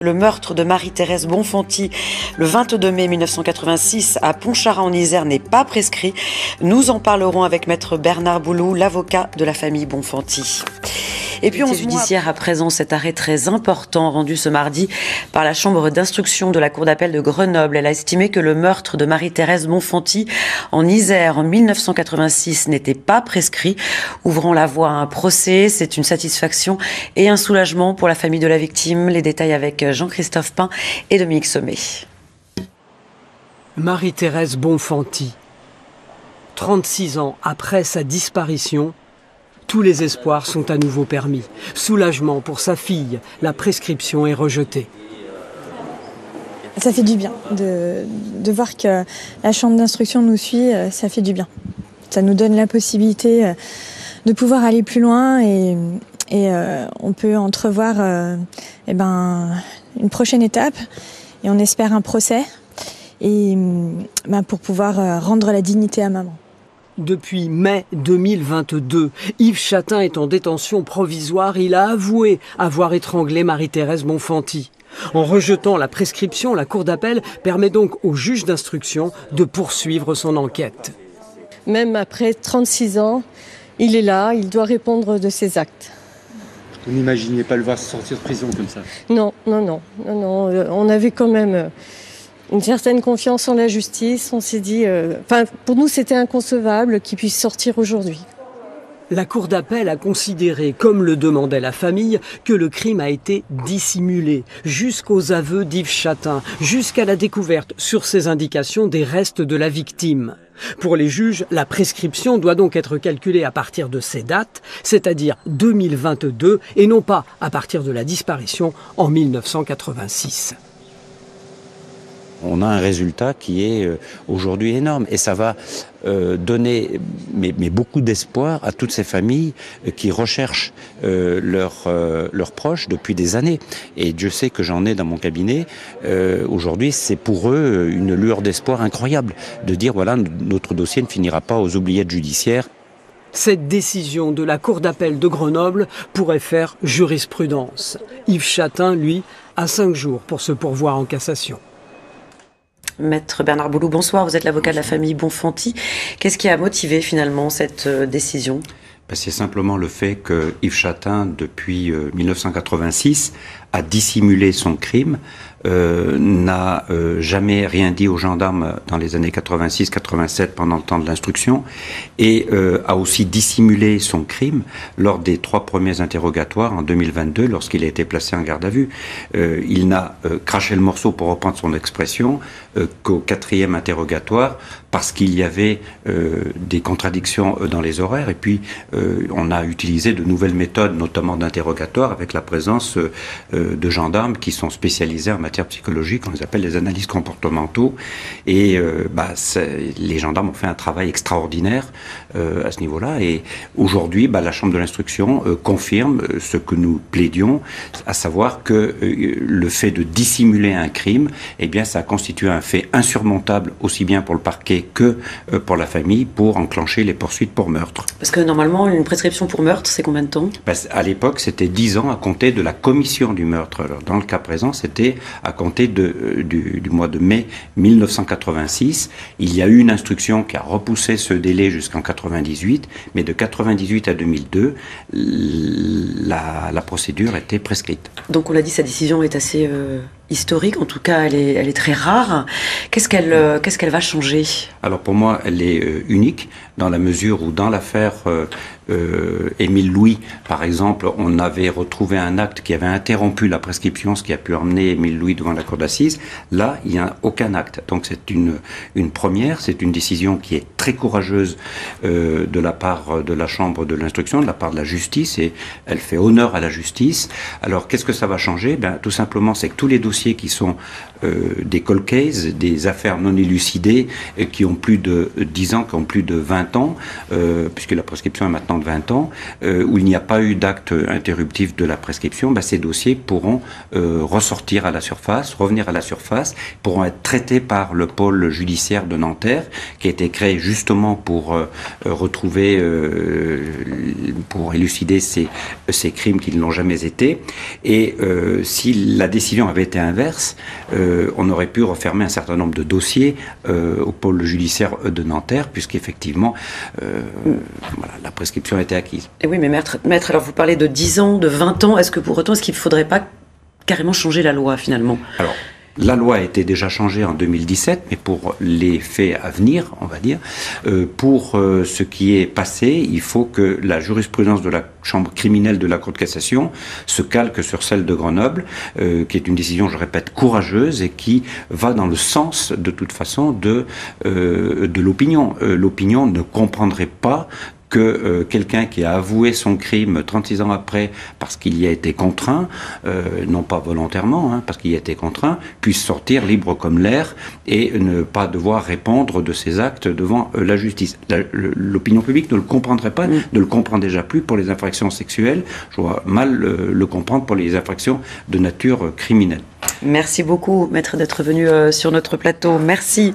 Le meurtre de Marie-Thérèse Bonfanti le 22 mai 1986 à Pontcharra en Isère n'est pas prescrit. Nous en parlerons avec maître Bernard Boulou, l'avocat de la famille Bonfanti. Et puis 11 judiciaire à présent, cet arrêt très important rendu ce mardi par la chambre d'instruction de la cour d'appel de Grenoble. Elle a estimé que le meurtre de Marie-Thérèse Bonfanti en Isère en 1986 n'était pas prescrit, ouvrant la voie à un procès. C'est une satisfaction et un soulagement pour la famille de la victime. Les détails avec Jean-Christophe Pain et Dominique Sommet. Marie-Thérèse Bonfanti, 36 ans après sa disparition, tous les espoirs sont à nouveau permis. Soulagement pour sa fille, la prescription est rejetée. Ça fait du bien de voir que la chambre d'instruction nous suit, ça fait du bien. Ça nous donne la possibilité de pouvoir aller plus loin et on peut entrevoir une prochaine étape et on espère un procès pour pouvoir rendre la dignité à maman. Depuis mai 2022, Yves Chatin est en détention provisoire. Il a avoué avoir étranglé Marie-Thérèse Bonfanti. En rejetant la prescription, la cour d'appel permet donc au juge d'instruction de poursuivre son enquête. Même après 36 ans, il est là, il doit répondre de ses actes. Vous n'imaginiez pas le voir sortir de prison comme ça? Non. On avait quand même une certaine confiance en la justice. On s'est dit, pour nous, c'était inconcevable qu'il puisse sortir aujourd'hui. La cour d'appel a considéré, comme le demandait la famille, que le crime a été dissimulé, jusqu'aux aveux d'Yves Chatin, jusqu'à la découverte, sur ses indications, des restes de la victime. Pour les juges, la prescription doit donc être calculée à partir de ces dates, c'est-à-dire 2022, et non pas à partir de la disparition en 1986. On a un résultat qui est aujourd'hui énorme et ça va donner beaucoup d'espoir à toutes ces familles qui recherchent leurs proches depuis des années. Et Dieu sait que j'en ai dans mon cabinet. Aujourd'hui, c'est pour eux une lueur d'espoir incroyable de dire voilà, notre dossier ne finira pas aux oubliettes judiciaires. Cette décision de la cour d'appel de Grenoble pourrait faire jurisprudence. Yves Chatin, lui, a 5 jours pour se pourvoir en cassation. Maître Bernard Boulou, bonsoir. Vous êtes l'avocat de la famille Bonfanti. Qu'est-ce qui a motivé finalement cette décision ? C'est simplement le fait que Yves Chatin, depuis 1986, a dissimulé son crime, n'a jamais rien dit aux gendarmes dans les années 86-87 pendant le temps de l'instruction et a aussi dissimulé son crime lors des 3 premiers interrogatoires en 2022 lorsqu'il a été placé en garde à vue. Il n'a craché le morceau, pour reprendre son expression, qu'au 4e interrogatoire parce qu'il y avait des contradictions dans les horaires et puis on a utilisé de nouvelles méthodes, notamment d'interrogatoire avec la présence de gendarmes qui sont spécialisés en matière psychologique, on les appelle les analystes comportementaux, et les gendarmes ont fait un travail extraordinaire à ce niveau-là, et aujourd'hui, la Chambre de l'instruction confirme ce que nous plaidions, à savoir que le fait de dissimuler un crime, ça constitue un fait insurmontable, aussi bien pour le parquet que pour la famille, pour enclencher les poursuites pour meurtre. Parce que normalement, une prescription pour meurtre, c'est combien de temps ? À l'époque, c'était 10 ans à compter de la commission du meurtre. Alors, dans le cas présent, c'était à compter du mois de mai 1986. Il y a eu une instruction qui a repoussé ce délai jusqu'en 98, mais de 98 à 2002, la procédure était prescrite. Donc on l'a dit, sa décision est assez historique, en tout cas elle est très rare. Qu'est-ce qu'elle va changer ? Alors pour moi, elle est unique dans la mesure où dans l'affaire Émile Louis, par exemple, on avait retrouvé un acte qui avait interrompu la prescription, ce qui a pu emmener Émile Louis devant la cour d'assises. Là, il n'y a aucun acte. Donc c'est une première, c'est une décision qui est très courageuse de la part de la Chambre de l'instruction, de la part de la justice, et elle fait honneur à la justice. Alors qu'est-ce que ça va changer ? Tout simplement, c'est que tous les dossiers dossiers qui sont des cold cases, des affaires non élucidées qui ont plus de 10 ans, qui ont plus de 20 ans, puisque la prescription est maintenant de 20 ans, où il n'y a pas eu d'acte interruptif de la prescription, ces dossiers pourront ressortir à la surface, revenir à la surface, pourront être traités par le pôle judiciaire de Nanterre, qui a été créé justement pour retrouver, pour élucider ces crimes qui ne l'ont jamais été. Et si la décision avait été inverse, on aurait pu refermer un certain nombre de dossiers au pôle judiciaire de Nanterre, puisqu'effectivement, la prescription a été acquise. Et oui, mais maître, alors vous parlez de 10 ans, de 20 ans, est-ce qu'il ne faudrait pas carrément changer la loi finalement? Alors, la loi a été déjà changée en 2017, mais pour les faits à venir, on va dire, pour ce qui est passé, il faut que la jurisprudence de la chambre criminelle de la Cour de cassation se calque sur celle de Grenoble, qui est une décision, je répète, courageuse et qui va dans le sens, de toute façon, de l'opinion. L'opinion ne comprendrait pas que quelqu'un qui a avoué son crime 36 ans après parce qu'il y a été contraint, non pas volontairement, parce qu'il y a été contraint, puisse sortir libre comme l'air et ne pas devoir répondre de ses actes devant la justice. L'opinion publique ne le comprendrait pas, ne le comprend déjà plus pour les infractions sexuelles. Je vois mal le comprendre pour les infractions de nature criminelle. Merci beaucoup, maître, d'être venu sur notre plateau. Merci.